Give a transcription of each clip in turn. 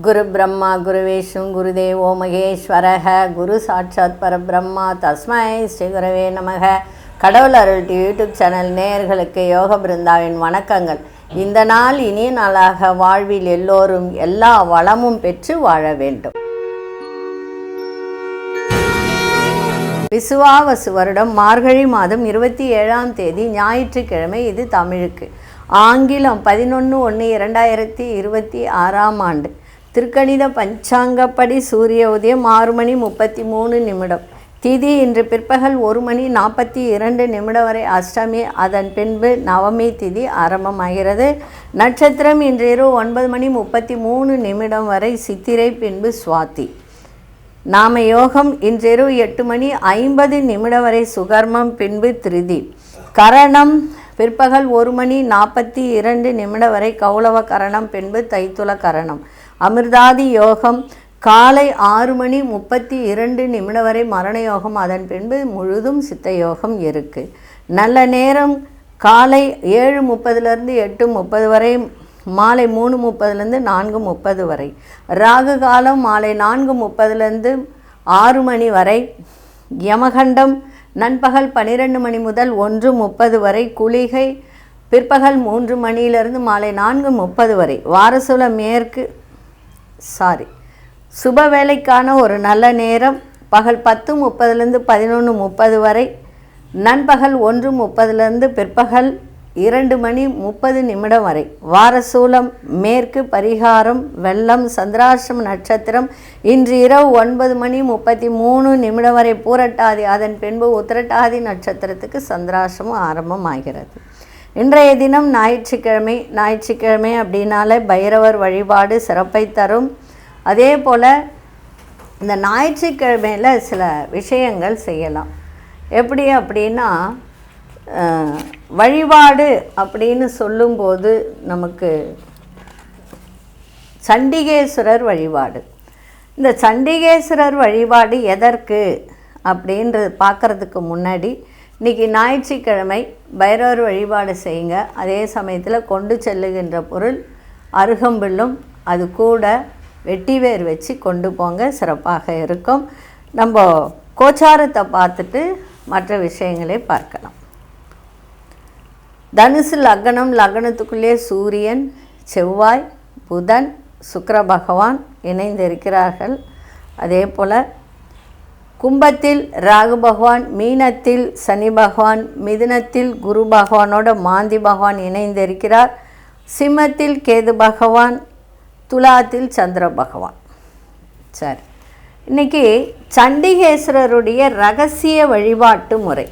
குரு பிரம்மா குரு விஷ்ணு குருதேவோ மகேஸ்வரக குரு சாட்சாத் பரபிரம்மா தஸ்மை ஸ்ரீ குரவே நமக. கடவுள் அருள் யூடியூப் சேனல் நேயர்களுக்கு யோக பிருந்தாவின் வணக்கங்கள். இந்த நாள் இனிய நாளாக வாழ்வில் எல்லோரும் எல்லா வளமும் பெற்று வாழ வேண்டும். விசுவாவசு வருடம் மார்கழி மாதம் 27ஆம் தேதி ஞாயிற்றுக்கிழமை. இது தமிழுக்கு. ஆங்கிலம் 11/1/2026ஆம் ஆண்டு. திருக்கணித பஞ்சாங்கப்படி சூரிய உதயம் 6:33. திதி இன்று பிற்பகல் 1:42 வரை அஷ்டமி, அதன் பின்பு நவமி திதி ஆரம்பமாகிறது. நட்சத்திரம் இன்று இரவு 9:33 வரை சித்திரை, பின்பு சுவாதி. நாம யோகம் இன்றிரவு 8:50 வரை சுகர்மம், பின்பு திருதி. கரணம் பிற்பகல் 1:42 வரை கௌளவ கரணம், பின்பு தைத்துல கரணம். அமிர்தாதி யோகம் காலை 6:32 வரை மரண யோகம், அதன் பின்பு முழுதும் சித்த யோகம் இருக்குது. நல்ல நேரம் காலை 7:30 8:30 வரை, மாலை 3:30 4:30 வரை. ராகு காலம் மாலை 4:30 6 வரை. யமகண்டம் நண்பகல் 12 முதல் 1:30 வரை. குளிகை பிற்பகல் 3 மாலை 4:30 வரை. வாரசூல மேற்கு சுப வேலைக்கான ஒரு நல்ல நேரம் பகல் 10:30 11:30 வரை. நண்பகல் 1:30 பிற்பகல் 2:30 வரை. வாரசூலம் மேற்கு. பரிகாரம் வெள்ளம். சந்திராஷ்டம நட்சத்திரம் இன்று இரவு 9:33 வரை பூரட்டாதி, அதன் பின்பு உத்திரட்டாதி நட்சத்திரத்துக்கு சந்திராஷ்டமம் ஆரம்பமாகிறது. இன்றைய தினம் ஞாயிற்றுக்கிழமை அப்படின்னாலே பைரவர் வழிபாடு சிறப்பை தரும். அதே போல் இந்த ஞாயிற்றுக்கிழமையில் சில விஷயங்கள் செய்யலாம். எப்படி அப்படின்னா, வழிபாடு அப்படின்னு சொல்லும்போது நமக்கு சண்டிகேஸ்வரர் வழிபாடு. இந்த சண்டிகேஸ்வரர் வழிபாடு எதற்கு அப்படின்றது பார்க்குறதுக்கு முன்னாடி, இன்றைக்கி ஞாயிற்றுக்கிழமை பைரவர் வழிபாடு செய்யுங்க. அதே சமயத்தில் கொண்டு செல்லுகின்ற பொருள் அருகம்புல்லும் அது கூட வெட்டிவேர் வச்சு கொண்டு போங்க, சிறப்பாக இருக்கும். நம்ம கோச்சாரத்தை பார்த்துட்டு மற்ற விஷயங்களை பார்க்கலாம். தனுசு லக்னம், லக்னத்துக்குள்ளே சூரியன், செவ்வாய், புதன், சுக்கிர பகவான் இணைந்திருக்கிறார்கள். அதே போல் கும்பத்தில் ராகு பகவான், மீனத்தில் சனி பகவான், மிதுனத்தில் குரு பகவானோட மாந்தி பகவான் இணைந்திருக்கிறார். சிம்மத்தில் கேது பகவான், துலாத்தில் சந்திர பகவான். சரி, இன்றைக்கி சண்டிகேஸ்வரருடைய ரகசிய வழிபாட்டு முறை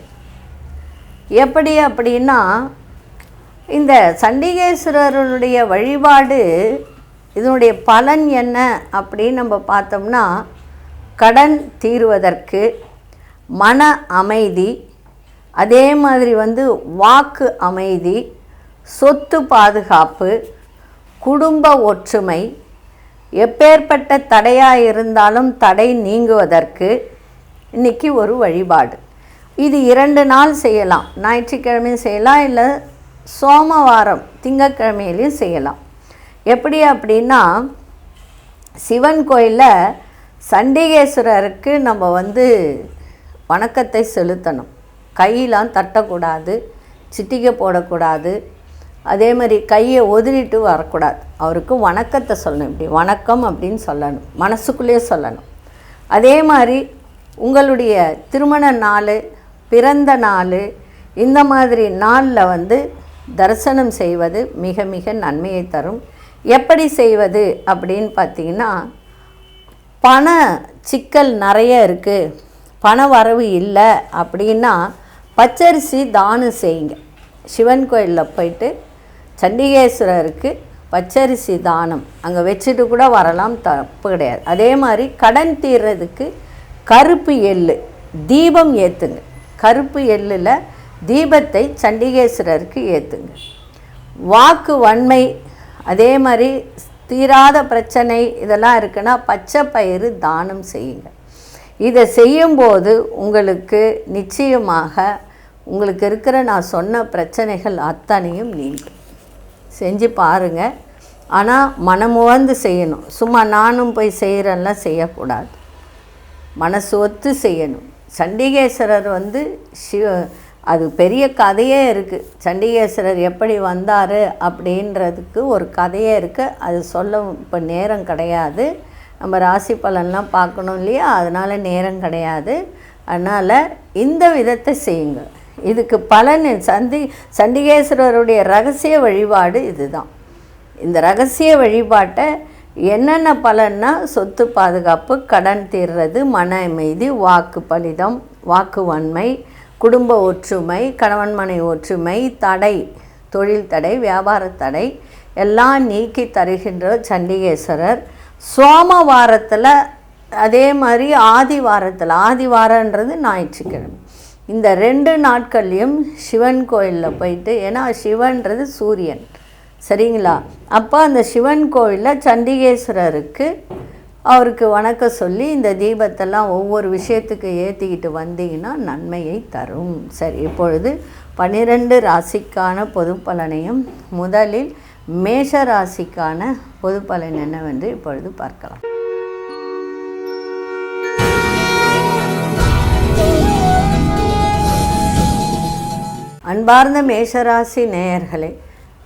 எப்படி அப்படின்னா, இந்த சண்டிகேஸ்வரருடைய வழிபாடு இதனுடைய பலன் என்ன அப்படின்னு நம்ம பார்த்தோம்னா, கடன் தீர்வதற்கு, மன அமைதி, அதே மாதிரி வாக்கு அமைதி, சொத்து பாதுகாப்பு, குடும்ப ஒற்றுமை, எப்பேற்பட்ட தடையாக இருந்தாலும் தடை நீங்குவதற்கு இன்றைக்கி ஒரு வழிபாடு. இது 2 நாள் செய்யலாம். ஞாயிற்றுக்கிழமையும் செய்யலாம், இல்லை சோமவாரம் திங்கட்கிழமையிலையும் செய்யலாம். எப்படி அப்படின்னா, சிவன் கோயிலில் சண்டிகேஸ்வரருக்கு நம்ம வணக்கத்தை செலுத்தணும். கையெல்லாம் தட்டக்கூடாது, சிட்டிகை போடக்கூடாது, அதே மாதிரி கையை ஒதுரிட்டு வரக்கூடாது. அவருக்கு வணக்கத்தை சொல்லணும். இப்படி வணக்கம் அப்படின்னு சொல்லணும், மனசுக்குள்ளேயே சொல்லணும். அதே மாதிரி உங்களுடைய திருமண நாள், பிறந்த நாள், இந்த மாதிரி நாளில் தரிசனம் செய்வது மிக மிக நன்மையை தரும். எப்படி செய்வது அப்படின்னு பார்த்திங்கன்னா, பண சிக்கல் நிறைய இருக்குது, பண வரவு இல்லை அப்படின்னா பச்சரிசி தானம் செய்யுங்க. சிவன் கோயிலில் போயிட்டு சண்டிகேஸ்வரருக்கு பச்சரிசி தானம் அங்கே வச்சுட்டு கூட வரலாம், தப்பு கிடையாது. அதே மாதிரி கடன் தீர்றதுக்கு கருப்பு எள்ளு தீபம் ஏற்றுங்க. கருப்பு எள்ளில் தீபத்தை சண்டிகேஸ்வரருக்கு ஏற்றுங்க. வாக்கு வன்மை, அதே மாதிரி தீராத பிரச்சனை இதெல்லாம் இருக்குன்னா பச்சை பயிறு தானம் செய்யுங்க. இதை செய்யும்போது உங்களுக்கு நிச்சயமாக உங்களுக்கு இருக்கிற நான் சொன்ன பிரச்சனைகள் அத்தனையும் நீங்கும். செஞ்சு பாருங்கள். ஆனால் மனமுவந்து செய்யணும். சும்மா நானும் போய் செய்கிறேன்லாம் செய்யக்கூடாது, மனசு ஒத்து செய்யணும். சண்டிகேஸ்வரர் அது பெரிய கதையே இருக்குது. சண்டிகேஸ்வரர் எப்படி வந்தார் அப்படின்றதுக்கு ஒரு கதையே இருக்குது. அது சொல்ல இப்போ நேரம் கிடையாது. நம்ம ராசி பலன்லாம் பார்க்கணும் இல்லையா, அதனால் நேரம் கிடையாது. அதனால் இந்த விதத்தை செய்யுங்க. இதுக்கு பலன் சண்டிகேஸ்வரருடைய ரகசிய வழிபாடு இதுதான். இந்த ரகசிய வழிபாட்டை என்னென்ன பலன்னா, சொத்து பாதுகாப்பு, கடன் தீர்றது, மன அமைதி, வாக்கு பலிதம், வாக்கு வன்மை, குடும்ப ஒற்றுமை, கணவன் மனை ஒற்றுமை, தடை, தொழில் தடை, வியாபார தடை எல்லாம் நீக்கி தருகின்ற சண்டிகேஸ்வரர். சோமவாரத்தில் அதே மாதிரி ஆதிவாரன்றது ஞாயிற்றுக்கிழமை, இந்த 2 நாட்கள்லையும் சிவன் கோயிலில் போயிட்டு, ஏன்னா சிவன்றது சூரியன், சரிங்களா? அப்போ அந்த சிவன் கோயிலில் சண்டிகேஸ்வரருக்கு அவருக்கு வணக்கம் சொல்லி இந்த தீபத்தெல்லாம் ஒவ்வொரு விஷயத்துக்கு ஏற்றிக்கிட்டு வந்தீங்கன்னா நன்மையை தரும். சரி, இப்பொழுது 12 ராசிக்கான பொது பலனையும், முதலில் மேஷ ராசிக்கான பொது பலன் என்னவென்று இப்பொழுது பார்க்கலாம். அன்பார்ந்த மேஷராசி நேயர்களே,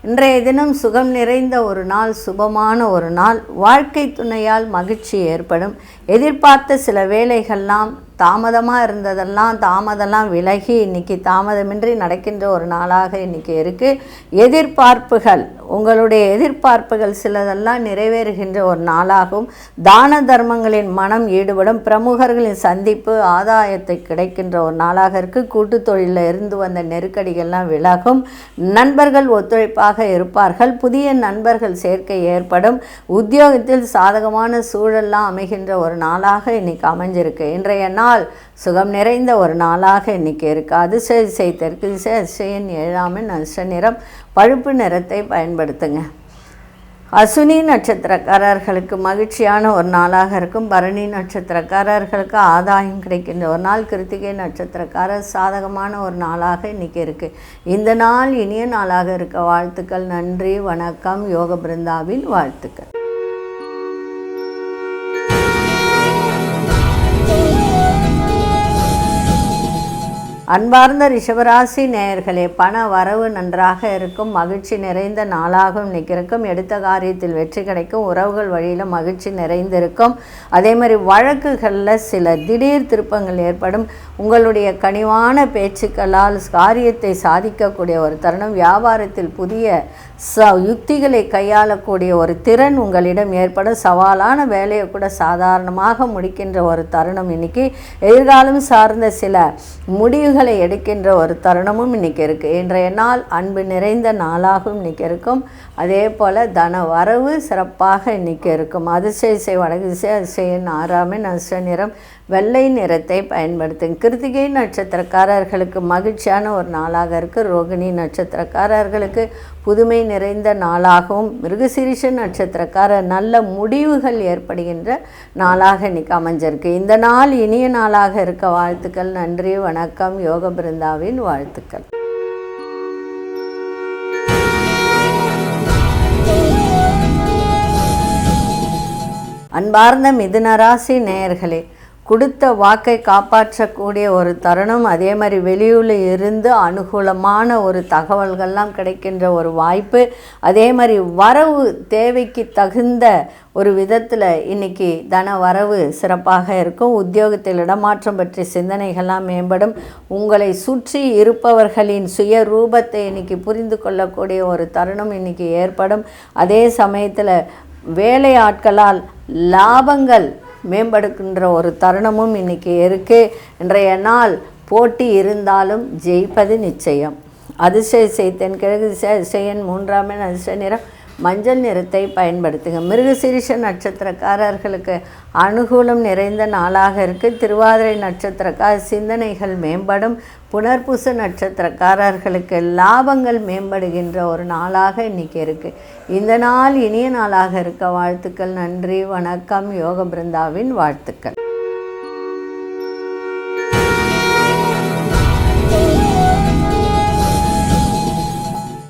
இன்றைய தினம் சுகம் நிறைந்த ஒரு நாள், சுபமான ஒரு நாள். வாழ்க்கை துணையால் மகிழ்ச்சி ஏற்படும். எதிர்பார்த்த சில வேலைகள்லாம் தாமதமாக இருந்ததெல்லாம் விலகி இன்றைக்கி தாமதமின்றி நடக்கின்ற ஒரு நாளாக இன்றைக்கி இருக்குது. எதிர்பார்ப்புகள், உங்களுடைய எதிர்பார்ப்புகள் சிலதெல்லாம் நிறைவேறுகின்ற ஒரு நாளாகும். தான தர்மங்களின் மனம் ஈடுபடும். பிரமுகர்களின் சந்திப்பு ஆதாயத்தை கிடைக்கின்ற ஒரு நாளாக இருக்குது. கூட்டு தொழிலில் இருந்து வந்த நெருக்கடிகள்லாம் விலகும். நண்பர்கள் ஒத்துழைப்பாக இருப்பார்கள். புதிய நண்பர்கள் சேர்க்கை ஏற்படும். உத்தியோகத்தில் சாதகமான சூழல்லாம் அமைகின்ற ஒரு நாளாக இன்றைக்கி அமைஞ்சிருக்கு. இன்றைய நாள் சுகம் நிறைந்த ஒரு நாளாக இன்றைக்கி இருக்குது. அதிசய திசை தெற்கு திசை, அதிசயன் 7ஆம் எண், அதிர்ஷ்ட நிறம் பழுப்பு நிறத்தை பயன்படுத்துங்க. அசுனி நட்சத்திரக்காரர்களுக்கு மகிழ்ச்சியான ஒரு நாளாக இருக்கும். பரணி நட்சத்திரக்காரர்களுக்கு ஆதாயம் கிடைக்கின்ற ஒரு நாள். கிருத்திகை நட்சத்திரக்காரர் சாதகமான ஒரு நாளாக இன்றைக்கி இருக்குது. இந்த நாள் இனிய நாளாக இருக்க வாழ்த்துக்கள். நன்றி, வணக்கம். யோக பிருந்தாவின் வாழ்த்துக்கள். அன்பார்ந்த ரிஷபராசி நேயர்களே, பண வரவு நன்றாக இருக்கும். மகிழ்ச்சி நிறைந்த நாளாகவும் இன்றைக்கி இருக்கும். எடுத்த காரியத்தில் வெற்றி கிடைக்கும். உறவுகள் வழியில் மகிழ்ச்சி நிறைந்திருக்கும். அதே மாதிரி வழக்குகளில் சில திடீர் திருப்பங்கள் ஏற்படும். உங்களுடைய கனிவான பேச்சுக்களால் காரியத்தை சாதிக்கக்கூடிய ஒரு தருணம். வியாபாரத்தில் புதிய யுக்திகளை கையாளக்கூடிய ஒரு திறன் உங்களிடம் ஏற்படும். சவாலான வேலையை கூட சாதாரணமாக முடிக்கின்ற ஒரு தருணம் இன்றைக்கி. எதிர்காலம் சார்ந்த சில முடிவுகளை எடுக்கின்ற ஒரு தருணமும் இன்றைக்கி இருக்குது. இன்றைய நாள் அன்பு நிறைந்த நாளாகவும் இன்றைக்கி இருக்கும். அதே போல் தன வரவு சிறப்பாக இன்றைக்கி இருக்கும். அதிசய வடக்கு திசை, அதிசயன் 6ஆம் எண், அதிர்ஷ்ட நிறம் வெள்ளை நிறத்தை பயன்படுத்தும். கிருத்திகை நட்சத்திரக்காரர்களுக்கு மகிழ்ச்சியான ஒரு நாளாக இருக்குது. ரோகிணி நட்சத்திரக்காரர்களுக்கு புதுமை நிறைந்த நாளாகவும், மிருகசீரிஷ நட்சத்திரக்காரர் நல்ல முடிவுகள் ஏற்படுகின்ற நாளாக இன்றைக்கி அமைஞ்சிருக்கு. இந்த நாள் இனிய நாளாக இருக்க வாழ்த்துக்கள். நன்றி, வணக்கம். யோக பிருந்தாவின் வாழ்த்துக்கள். அன்பார்ந்த மிதுனராசி நேயர்களே, கொடுத்த வாக்கை காப்பாற்றக்கூடிய ஒரு தருணம். அதே மாதிரி வெளியூரில் இருந்து அனுகூலமான ஒரு தகவல்கள்லாம் கிடைக்கின்ற ஒரு வாய்ப்பு. அதே மாதிரி வரவு தேவைக்கு தகுந்த ஒரு விதத்தில் இன்றைக்கி தன வரவு சிறப்பாக இருக்கும். உத்தியோகத்தில் இடமாற்றம் பற்றிய சிந்தனைகள்லாம் மேம்படும். உங்களை சுற்றி இருப்பவர்களின் சுய ரூபத்தை இன்றைக்கி புரிந்து கொள்ளக்கூடிய ஒரு தருணம் இன்றைக்கி ஏற்படும். அதே சமயத்தில் வேலை ஆட்களால் லாபங்கள் மேம்படுகின்ற ஒரு தருணமும் இன்றைக்கி இருக்குது. இன்றைய நாள் போட்டி இருந்தாலும் ஜெயிப்பது நிச்சயம். அதிசய தென்கிழக்கு திசை, அதிசயன் 3ஆம் எண், அதிர்ஷ்ட நிறம் மஞ்சள் நிறத்தை பயன்படுத்துங்க. மிருகசீரிஷ நட்சத்திரக்காரர்களுக்கு அனுகூலம் நிறைந்த நாளாக இருக்குது. திருவாதிரை நட்சத்திரக்கார சிந்தனைகள் மேம்படும். புனர்பூச நட்சத்திரக்காரர்களுக்கு லாபங்கள் மேம்படுகின்ற ஒரு நாளாக இன்றைக்கி இருக்குது. இந்த நாள் இனிய நாளாக இருக்க வாழ்த்துக்கள். நன்றி, வணக்கம். யோக பிருந்தாவின் வாழ்த்துக்கள்.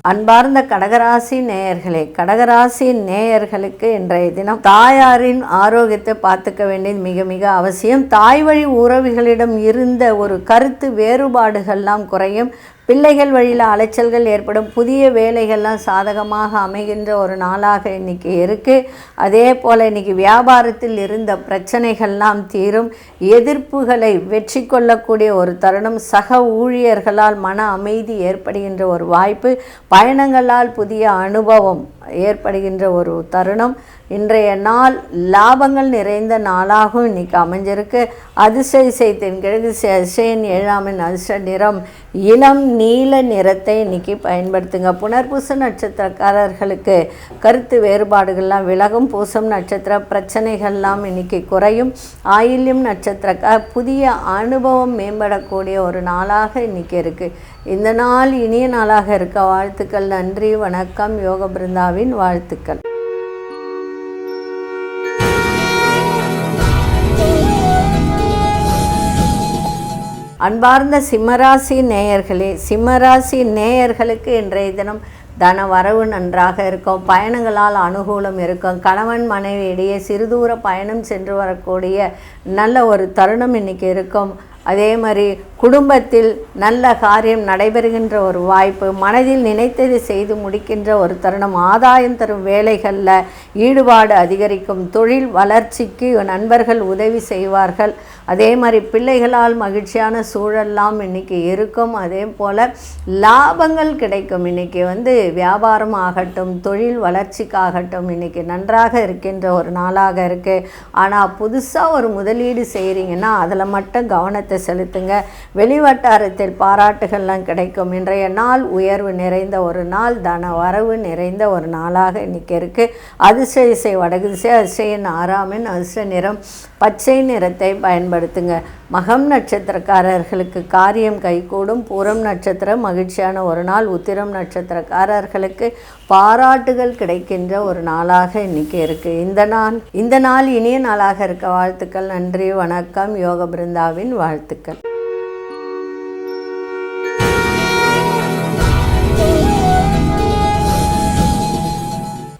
அன்பார்ந்த கடகராசி நேயர்களே, கடகராசி நேயர்களுக்கு இன்றைய தினம் தாயாரின் ஆரோக்கியத்தை பார்த்துக்க வேண்டியது மிக மிக அவசியம். தாய் வழி உறவுகளிடம் இருந்த ஒரு கருத்து வேறுபாடுகள்லாம் குறையும். பிள்ளைகள் வழியில் அலைச்சல்கள் ஏற்படும். புதிய வேலைகள்லாம் சாதகமாக அமைகின்ற ஒரு நாளாக இன்றைக்கி இருக்குது. அதே போல் இன்றைக்கி வியாபாரத்தில் இருந்த பிரச்சனைகள்லாம் தீரும். எதிர்ப்புகளை வெற்றி கொள்ளக்கூடிய ஒரு தருணம். சக ஊழியர்களால் மன அமைதி ஏற்படுகின்ற ஒரு வாய்ப்பு. பயணங்களால் புதிய அனுபவம் ஏற்படுகின்ற ஒரு தருணம். இன்றைய நாள் லாபங்கள் நிறைந்த நாளாகவும் இன்றைக்கி அமைஞ்சிருக்கு. அதிசய தென்கிழக்கு அதிசயன் 7ஆம் அதிர்ஷ்ட நிறம் இளம் நீல நிறத்தை இன்றைக்கி பயன்படுத்துங்க. புனர்பூச நட்சத்திரக்காரர்களுக்கு கருத்து வேறுபாடுகள்லாம் விலகும். பூசம் நட்சத்திர பிரச்சனைகள்லாம் இன்றைக்கி குறையும். ஆயில்யம் நட்சத்திரக்கார புதிய அனுபவம் மேம்படக்கூடிய ஒரு நாளாக இன்றைக்கி இருக்குது. இந்த நாள் இனிய நாளாக இருக்க வாழ்த்துக்கள். நன்றி, வணக்கம். யோக பிருந்தாவின் வாழ்த்துக்கள். அன்பார்ந்த சிம்மராசி நேயர்களே, சிம்மராசி நேயர்களுக்கு இன்றைய தினம் தன வரவு நன்றாக இருக்கும். பயணங்களால் அனுகூலம் இருக்கும். கணவன் மனைவி இடையே சிறுதூர பயணம் சென்று வரக்கூடிய நல்ல ஒரு தருணம் இன்றைக்கி இருக்கும். அதே மாதிரி குடும்பத்தில் நல்ல காரியம் நடைபெறுகின்ற ஒரு வாய்ப்பு. மனதில் நினைத்ததை செய்து முடிக்கின்ற ஒரு தருணம். ஆதாயம் தரும் வேலைகளில் ஈடுபாடு அதிகரிக்கும். தொழில் வளர்ச்சிக்கு நண்பர்கள் உதவி செய்வார்கள். அதே மாதிரி பிள்ளைகளால் மகிழ்ச்சியான சூழல்லாம் இன்றைக்கி இருக்கும். அதே போல் லாபங்கள் கிடைக்கும். இன்றைக்கி வியாபாரம் ஆகட்டும், தொழில் வளர்ச்சிக்காகட்டும் இன்றைக்கி நன்றாக இருக்கின்ற ஒரு நாளாக இருக்குது. ஆனால் புதுசாக ஒரு முதலீடு செய்கிறீங்கன்னா அதில் மட்டும் கவனத்தை செலுத்துங்க. வெளிவட்டாரத்தில் பாராட்டுகள்லாம் கிடைக்கும். இன்றைய நாள் உயர்வு நிறைந்த ஒரு நாள். தன வரவு நிறைந்த ஒரு நாளாக இன்றைக்கி இருக்குது. அதிர்ஷ்ட திசை வடக்கு திசை. அதிர்ஷ்ட 6ஆம் அதிர்ஷ்ட நிறம் பச்சை நிறத்தை பயன்படுத்துங்க. மகம் நட்சத்திரக்காரர்களுக்கு காரியம் கைகூடும். பூரம் நட்சத்திரம் மகிழ்ச்சியான ஒரு நாள். உத்திரம் நட்சத்திரக்காரர்களுக்கு பாராட்டுகள் கிடைக்கின்ற ஒரு நாளாக இன்றைக்கி இருக்குது. இந்த நாள் இனிய நாளாக இருக்க வாழ்த்துக்கள். நன்றி, வணக்கம். யோக பிருந்தாவின் வாழ்த்துக்கள்.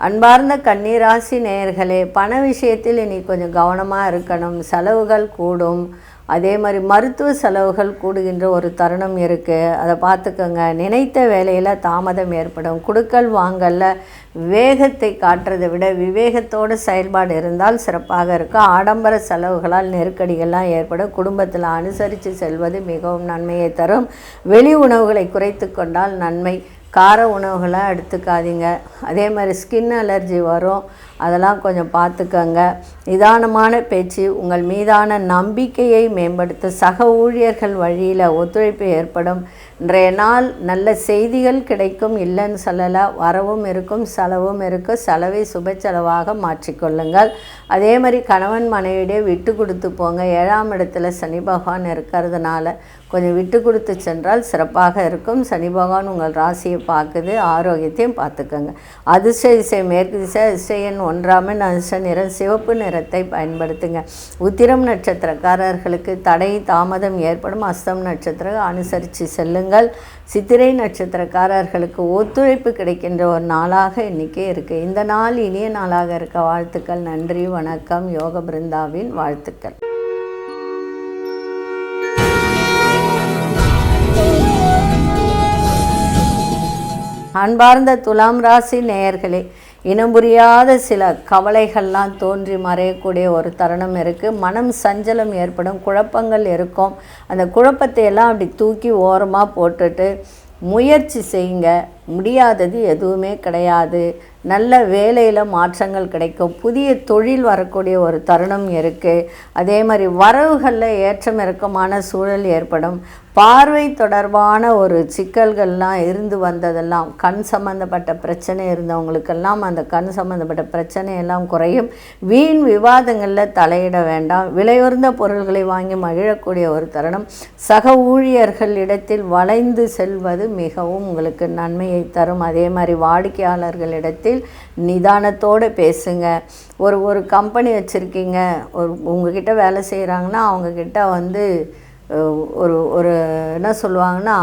அன்பார்ந்த கன்னிராசி நேயர்களே, பண விஷயத்தில் இனி கொஞ்சம் கவனமாக இருக்கணும். செலவுகள் கூடும். அதே மாதிரி மருத்துவ செலவுகள் கூடுகின்ற ஒரு தருணம் இருக்குது. அதை பார்த்துக்கோங்க. நினைத்த வேலையில் தாமதம் ஏற்படும். கொடுக்கல் வாங்கலில் வேகத்தை காட்டுறதை விட விவேகத்தோடு செயல்பாடு இருந்தால் சிறப்பாக இருக்கும். ஆடம்பர செலவுகளால் நெருக்கடிகள்லாம் ஏற்படும். குடும்பத்தில் அனுசரித்து செல்வது மிகவும் நன்மையை தரும். வெளி உணவுகளை குறைத்து கொண்டால் நன்மை. கார உணவுகளாக எடுத்துக்காதீங்க. அதே மாதிரி ஸ்கின் அலர்ஜி வரும். அதெல்லாம் கொஞ்சம் பார்த்துக்கங்க. நிதானமான பேச்சு உங்கள் மீதான நம்பிக்கையை மேம்படுத்த சக ஊழியர்கள் வழியில் ஒத்துழைப்பு ஏற்படும். இன்றைய நாள் நல்ல செய்திகள் கிடைக்கும். இல்லைன்னு சொல்லலை. வரவும் இருக்கும், செலவும் இருக்கும். செலவை சுப செலவாக மாற்றிக்கொள்ளுங்கள். அதே மாதிரி கணவன் மனைவியிடையே விட்டு கொடுத்து போங்க. 7ஆம் இடத்துல சனி பகவான் இருக்கிறதுனால கொஞ்சம் விட்டு கொடுத்து சென்றால் சிறப்பாக இருக்கும். சனி பகவான் உங்கள் ராசியை பார்க்குது. ஆரோக்கியத்தையும் பார்த்துக்கோங்க. அதிர்ஷ்ட திசை மேற்கு திசை. அதிர்ஷ்ட 1ஆம் அதிர்ஷ்ட நிறம் சிவப்பு நிறத்தை பயன்படுத்துங்க. உத்திரம் நட்சத்திரக்காரர்களுக்கு தடை தாமதம் ஏற்படும். அஸ்தம் நட்சத்திரம் அனுசரித்து செல்லுங்கள். சித்திரை நட்சத்திரக்காரர்களுக்கு ஒத்துழைப்பு கிடைக்கின்ற ஒரு நாளாக இன்றைக்கி இருக்குது. இந்த நாள் இனிய நாளாக இருக்க வாழ்த்துக்கள். நன்றி, வணக்கம். யோக பிருந்தாவின் வாழ்த்துக்கள். அன்பார்ந்த துலாம் ராசி நேயர்களே, இனம் புரியாத சில கவலைகள்லாம் தோன்றி மறையக்கூடிய ஒரு தருணம் இருக்குது. மனம் சஞ்சலம் ஏற்படும். குழப்பங்கள் இருக்கும். அந்த குழப்பத்தை எல்லாம் அப்படி தூக்கி ஓரமாக போட்டுட்டு முயற்சி செய்யுங்க. முடியாதது எதுவுமே கிடையாது. நல்ல வேலையில் மாற்றங்கள் கிடைக்கும். புதிய தொழில் வரக்கூடிய ஒரு தருணம் இருக்குது. அதே மாதிரி வரவுகளில் ஏற்றம் இறக்கமான சூழல் ஏற்படும். பார்வை தொடர்பான ஒரு சிக்கல்கள்லாம் இருந்து வந்ததெல்லாம், கண் சம்பந்தப்பட்ட பிரச்சனை இருந்தவங்களுக்கெல்லாம் அந்த கண் சம்பந்தப்பட்ட பிரச்சனையெல்லாம் குறையும். வீண் விவாதங்களில் தலையிட வேண்டாம். விலையுயர்ந்த பொருள்களை வாங்கி மகிழக்கூடிய ஒரு தருணம். சக ஊழியர்களிடத்தில் வளைந்து செல்வது மிகவும் உங்களுக்கு நன்மையை தரும். அதே மாதிரி வாடிக்கையாளர்களிடத்தில் நிதானத்தோடு பேசுங்க. ஒரு கம்பெனி வச்சுருக்கீங்க, உங்ககிட்ட வேலை செய்கிறாங்கன்னா அவங்கக்கிட்ட ஒரு என்ன சொல்லுவாங்கன்னா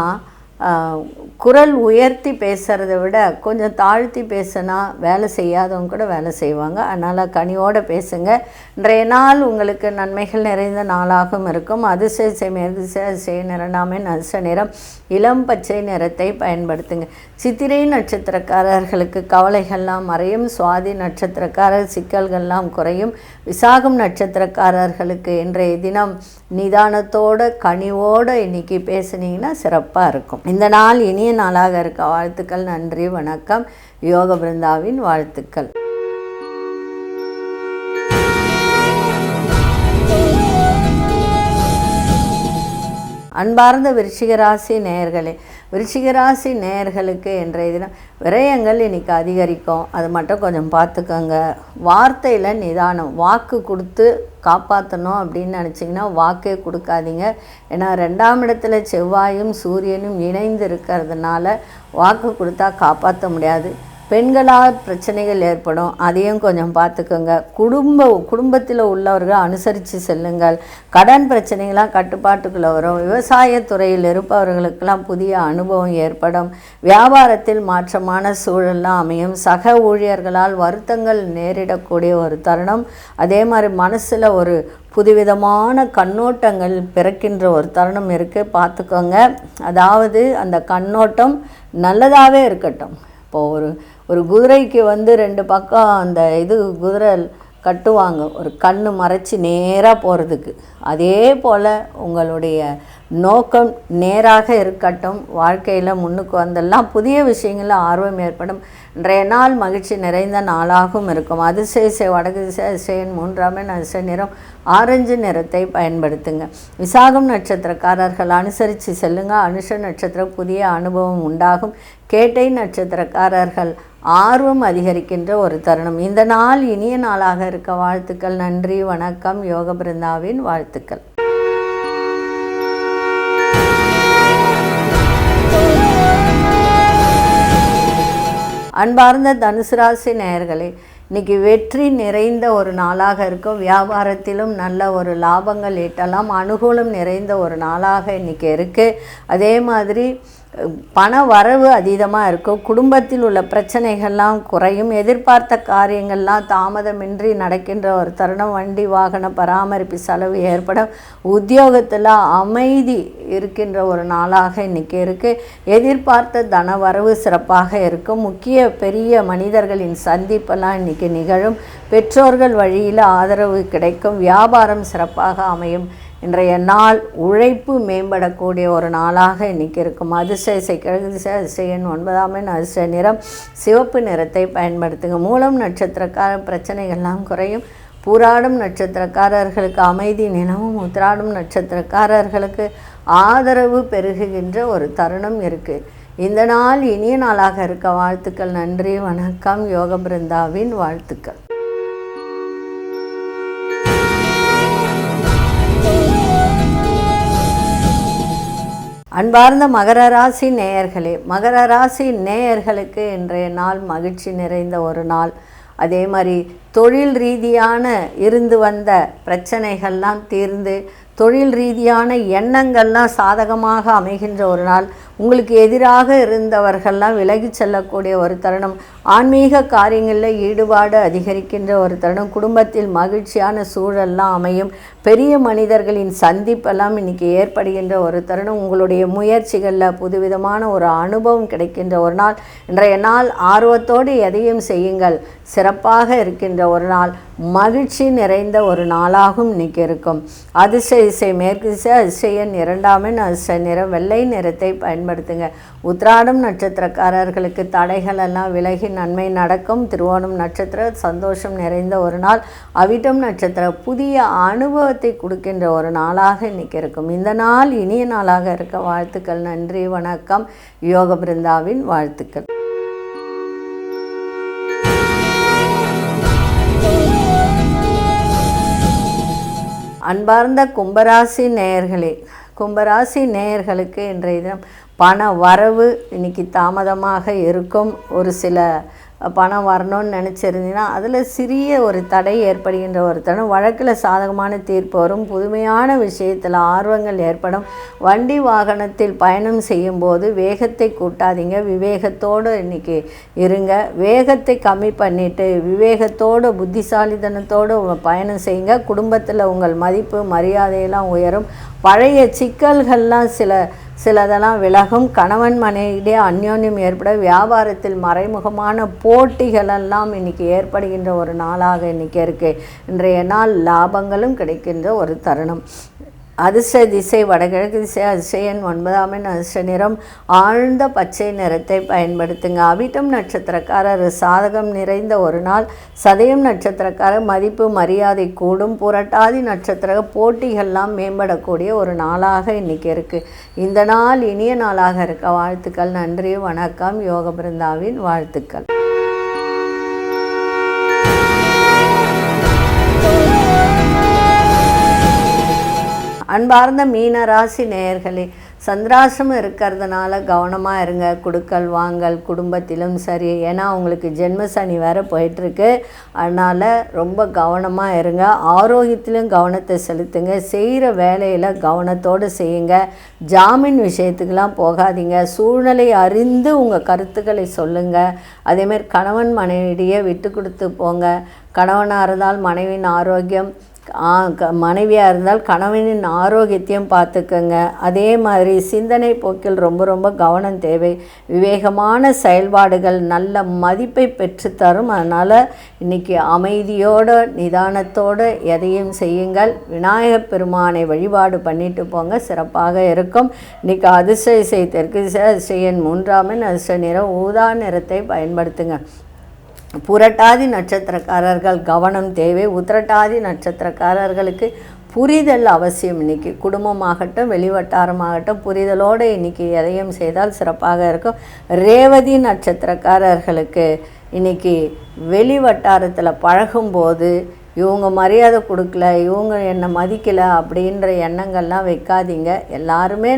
குரல் உயர்த்தி பேசுகிறத விட கொஞ்சம் தாழ்த்தி பேசினா வேலை செய்யாதவங்க கூட வேலை செய்வாங்க. அதனால் கனிவோடு பேசுங்க. இன்றைய நாள் உங்களுக்கு நன்மைகள் நிறைந்த நாளாகவும் இருக்கும். அதிசய மேற்திசை நிறனாமே அதிர்ஷ்ட நிறம் இளம் பச்சை நிறத்தை பயன்படுத்துங்க. சித்திரை நட்சத்திரக்காரர்களுக்கு கவலைகள்லாம் மறையும். சுவாதி நட்சத்திரக்காரர் சிக்கல்கள்லாம் குறையும். விசாகம் நட்சத்திரக்காரர்களுக்கு இன்றைய தினம் நிதானத்தோடு கனிவோடு இன்றைக்கி பேசுனீங்கன்னா சிறப்பாக இருக்கும். இந்த நாள் இனிய நாளாக இருக்க வாழ்த்துக்கள். நன்றி, வணக்கம். யோக பிருந்தாவின் வாழ்த்துக்கள். அன்பார்ந்த விருச்சிகராசி நேயர்களே, விருச்சிகராசி நேயர்களுக்கு இன்றைய தினம் விரயங்கள் இன்றைக்கி அதிகரிக்கும். அது மட்டும் கொஞ்சம் பார்த்துக்கோங்க. வார்த்தையில் நிதானம். வாக்கு கொடுத்து காப்பாற்றணும் அப்படின்னு நினச்சிங்கன்னா வாக்கே கொடுக்காதீங்க. ஏன்னா 2ஆம் இடத்துல செவ்வாயும் சூரியனும் இணைந்து இருக்கிறதுனால வாக்கு கொடுத்தா காப்பாற்ற முடியாது. பெண்களால் பிரச்சனைகள் ஏற்படும், அதையும் கொஞ்சம் பார்த்துக்கோங்க. குடும்பத்தில் உள்ளவர்கள் அனுசரித்து செல்லுங்கள். கடன் பிரச்சனைகள்லாம் கட்டுப்பாட்டுக்குள்ளே வரும். விவசாயத்துறையில் இருப்பவர்களுக்கெல்லாம் புதிய அனுபவம் ஏற்படும். வியாபாரத்தில் மாற்றமான சூழல்லாம் அமையும். சக ஊழியர்களால் வருத்தங்கள் நேரிடக்கூடிய ஒரு தருணம். அதே மாதிரி மனசில் ஒரு புதுவிதமான கண்ணோட்டங்கள் பிறக்கின்ற ஒரு தருணம் இருக்குது, பார்த்துக்கோங்க. அதாவது அந்த கண்ணோட்டம் நல்லதாகவே இருக்கட்டும். இப்போது ஒரு குதிரைக்கு 2 பக்கம் அந்த குதிரை கட்டுவாங்க, ஒரு கண்ணு மறைச்சி நேராக போகிறதுக்கு. அதே போல் உங்களுடைய நோக்கம் நேராக இருக்கட்டும். வாழ்க்கையில் முன்னுக்கு வந்தெல்லாம் புதிய விஷயங்களில் ஆர்வம் ஏற்படும். இன்றைய நாள் மகிழ்ச்சி நிறைந்த நாளாகவும் இருக்கும். அதிசய வடக்கு திசையின் 3ஆம் அதிர்ஷ்ட நிறம் ஆரஞ்சு நிறத்தை பயன்படுத்துங்க. விசாகம் நட்சத்திரக்காரர்கள் அனுசரித்து செல்லுங்க. அனுஷ நட்சத்திரம் புதிய அனுபவம் உண்டாகும். கேட்டை நட்சத்திரக்காரர்கள் ஆர்வம் அதிகரிக்கின்ற ஒரு தருணம். இந்த நாள் இனிய நாளாக இருக்க வாழ்த்துக்கள். நன்றி, வணக்கம். யோக பிருந்தாவின் வாழ்த்துக்கள். அன்பார்ந்த தனுசு ராசி நேயர்களே, இன்றைக்கி வெற்றி நிறைந்த ஒரு நாளாக இருக்கும். வியாபாரத்திலும் நல்ல ஒரு லாபங்கள் ஈட்டலாம். அனுகூலம் நிறைந்த ஒரு நாளாக இன்றைக்கி இருக்குது. அதே மாதிரி பண வரவு அதீதமாக இருக்கும். குடும்பத்தில் உள்ள பிரச்சனைகள்லாம் குறையும். எதிர்பார்த்த காரியங்கள்லாம் தாமதமின்றி நடக்கின்ற ஒரு தருணம். வண்டி வாகன பராமரிப்பு செலவு ஏற்படும். உத்தியோகத்தில் அமைதி இருக்கின்ற ஒரு நாளாக இன்றைக்கி இருக்குது. எதிர்பார்த்த தன வரவு சிறப்பாக இருக்கும். முக்கிய பெரிய மனிதர்களின் சந்திப்பெல்லாம் இன்றைக்கி நிகழும். பெற்றோர்கள் வழியில் ஆதரவு கிடைக்கும். வியாபாரம் சிறப்பாக அமையும். இன்றைய நாள் உழைப்பு மேம்படக்கூடிய ஒரு நாளாக இன்றைக்கி இருக்கும். அதிசய கிழக்கு திசை அதிசயன் 9ஆம் அதிர்ஷ்ட நிறம் சிவப்பு நிறத்தை பயன்படுத்துங்க. மூலம் நட்சத்திரக்கார பிரச்சனைகள்லாம் குறையும். பூராடும் நட்சத்திரக்காரர்களுக்கு அமைதி நிலவும். உத்திராடும் நட்சத்திரக்காரர்களுக்கு ஆதரவு பெருகுகின்ற ஒரு தருணம் இருக்குது. இந்த நாள் இனிய நாளாக இருக்க வாழ்த்துக்கள். நன்றி, வணக்கம். யோக பிருந்தாவின் வாழ்த்துக்கள். அன்பார்ந்த மகர ராசி நேயர்களே, மகர ராசி நேயர்களுக்கு இன்றைய நாள் மகிழ்ச்சி நிறைந்த ஒரு நாள். அதே மாதிரி தொழில் ரீதியான இருந்து வந்த பிரச்சனைகள்லாம் தீர்ந்து தொழில் ரீதியான எண்ணங்கள்லாம் சாதகமாக அமைகின்ற ஒரு நாள். உங்களுக்கு எதிராக இருந்தவர்கள்லாம் விலகி செல்லக்கூடிய ஒரு தருணம். ஆன்மீக காரியங்களில் ஈடுபாடு அதிகரிக்கின்ற ஒரு தருணம். குடும்பத்தில் மகிழ்ச்சியான சூழல்லாம் அமையும். பெரிய மனிதர்களின் சந்திப்பெல்லாம் இன்றைக்கி ஏற்படுகின்ற ஒரு தருணம். உங்களுடைய முயற்சிகளில் புதுவிதமான ஒரு அனுபவம் கிடைக்கின்ற ஒரு நாள். இன்றைய நாள் ஆர்வத்தோடு எதையும் செய்யுங்கள். சிறப்பாக இருக்கின்ற ஒரு நாள். மகிழ்ச்சி நிறைந்த ஒரு நாளாகவும் இன்றைக்கி இருக்கும். அதிசய திசை மேற்கு திசை அதிசயன் 2ஆம் அதிர்ஷ்ட நிறம் வெள்ளை நிறத்தை பயன்படுத்துங்க. உத்திராடம் நட்சத்திரக்காரர்களுக்கு தடைகள் எல்லாம் விலகி நன்மை நடக்கும். திருவோணம் நட்சத்திரம் சந்தோஷம் நிறைந்த ஒரு நாள். அவிட்டம் நட்சத்திரம் புதிய அனுபவத்தை கொடுக்கின்ற ஒரு நாளாக இன்றைக்கி இருக்கும். இந்த நாள் இனிய நாளாக இருக்க வாழ்த்துக்கள். நன்றி, வணக்கம். யோக பிருந்தாவின் வாழ்த்துக்கள். அன்பார்ந்த கும்பராசி நேயர்களே, கும்பராசி நேயர்களுக்கு இன்றைய தினம் பண வரவு இன்றைக்கி தாமதமாக இருக்கும். ஒரு சில பணம் வரணும்னு நினச்சிருந்தீங்கன்னா அதில் சிறிய ஒரு தடை ஏற்படுகின்ற ஒரு தருணம். வழக்கில் சாதகமான தீர்ப்பு வரும். புதுமையான விஷயத்தில் ஆர்வங்கள் ஏற்படும். வண்டி வாகனத்தில் பயணம் செய்யும்போது வேகத்தை கூட்டாதீங்க, விவேகத்தோடு இன்றைக்கி இருங்க. வேகத்தை கம்மி பண்ணிவிட்டு விவேகத்தோடு புத்திசாலித்தனத்தோடு பயணம் செய்யுங்க. குடும்பத்தில் உங்கள் மதிப்பு மரியாதையெல்லாம் உயரும். பழைய சிக்கல்கள்லாம் சிலதெல்லாம் விலகும். கணவன் மனைவியிடையே அந்யோன்யம் ஏற்பட, வியாபாரத்தில் மறைமுகமான போட்டிகளெல்லாம் இன்றைக்கி ஏற்படுகின்ற ஒரு நாளாக இன்றைக்கி இருக்குது. இன்றைய நாள் லாபங்களும் கிடைக்கின்ற ஒரு தருணம். அதிர்ஷ்ட திசை வடகிழக்கு திசை. அதிர்ஷ்ட எண் 9. அதிர்ஷ்ட நிறம் ஆழ்ந்த பச்சை நிறத்தை பயன்படுத்துங்க. அவிட்டம் நட்சத்திரக்காரர் சாதகம் நிறைந்த ஒரு நாள். சதயம் நட்சத்திரக்காரர் மதிப்பு மரியாதை கூடும். புரட்டாதி நட்சத்திர போட்டிகள்லாம் மேம்படக்கூடிய ஒரு நாளாக இன்றைக்கி இருக்குது. இந்த நாள் இனிய நாளாக இருக்க வாழ்த்துக்கள். நன்றி, வணக்கம். யோக பிருந்தாவின் வாழ்த்துக்கள். அன்பார்ந்த மீன ராசி நேயர்களே, சந்திராசிரமம் இருக்கிறதுனால கவனமாக இருங்க. கொடுக்கல் வாங்கல் குடும்பத்திலும் சரி, ஏன்னா உங்களுக்கு ஜென்ம சனி வேறு போயிட்டுருக்கு. அதனால் ரொம்ப கவனமாக இருங்க. ஆரோக்கியத்திலும் கவனத்தை செலுத்துங்க. செய்கிற வேலையில் கவனத்தோடு செய்யுங்க. ஜாமீன் விஷயத்துக்கெலாம் போகாதீங்க. சூழ்நிலை அறிந்து உங்கள் கருத்துக்களை சொல்லுங்கள். அதேமாரி கணவன் மனைவியிடையே விட்டு கொடுத்து போங்க. கணவனாக இருந்தால் மனைவியின் ஆரோக்கியம், மனைவியாக இருந்தால் கணவனின் ஆரோக்கியத்தையும் பார்த்துக்கங்க. அதே மாதிரி சிந்தனை போக்கில் ரொம்ப ரொம்ப கவனம் தேவை. விவேகமான செயல்பாடுகள் நல்ல மதிப்பை பெற்றுத்தரும். அதனால் இன்றைக்கி அமைதியோடு நிதானத்தோடு எதையும் செய்யுங்கள். விநாயகப் பெருமானை வழிபாடு பண்ணிட்டு போங்க, சிறப்பாக இருக்கும். இன்றைக்கி அதிர்ஷ்ட இசை தெற்கு திசை. அதிர்ஷ்ட எண் 3. அதிர்ஷ்ட நிறம் ஊதா நிறத்தை பயன்படுத்துங்க. புரட்டாதி நட்சத்திரக்காரர்கள் கவனம் தேவை. உத்திரட்டாதி நட்சத்திரக்காரர்களுக்கு புரிதல் அவசியம். இன்றைக்கி குடும்பமாகட்டும் வெளிவட்டாரமாகட்டும் புரிதலோடு இன்றைக்கி எதையும் செய்தால் சிறப்பாக இருக்கும். ரேவதி நட்சத்திரக்காரர்களுக்கு இன்றைக்கி வெளி வட்டாரத்தில் பழகும்போது இவங்க மரியாதை கொடுக்கல, இவங்க என்னை மதிக்கலை அப்படின்ற எண்ணங்கள்லாம் வைக்காதீங்க. எல்லாருமே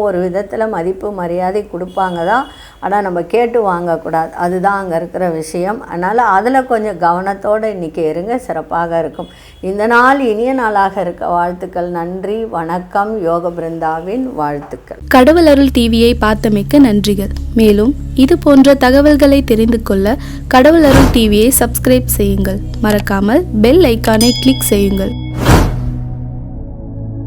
ஒரு விதத்தில் மதிப்பு மரியாதை கொடுப்பாங்க தான், ஆனால் நம்ம கேட்டு வாங்கக்கூடாது. அதுதான் அங்கே இருக்கிற விஷயம். அதனால் அதில் கொஞ்சம் கவனத்தோடு இன்றைக்கி இருங்க, சிறப்பாக இருக்கும். இந்த நாள் இனிய நாளாக இருக்க வாழ்த்துக்கள். நன்றி, வணக்கம். யோக பிருந்தாவின் வாழ்த்துக்கள். கடவுள் அருள் டிவியை பார்த்தமைக்க நன்றிகள். மேலும் இது போன்ற தகவல்களை தெரிந்து கொள்ள கடவுள் அருள் டிவியை சப்ஸ்கிரைப் செய்யுங்கள். மறக்காமல் பெல் ஐக்கானை கிளிக் செய்யுங்கள்.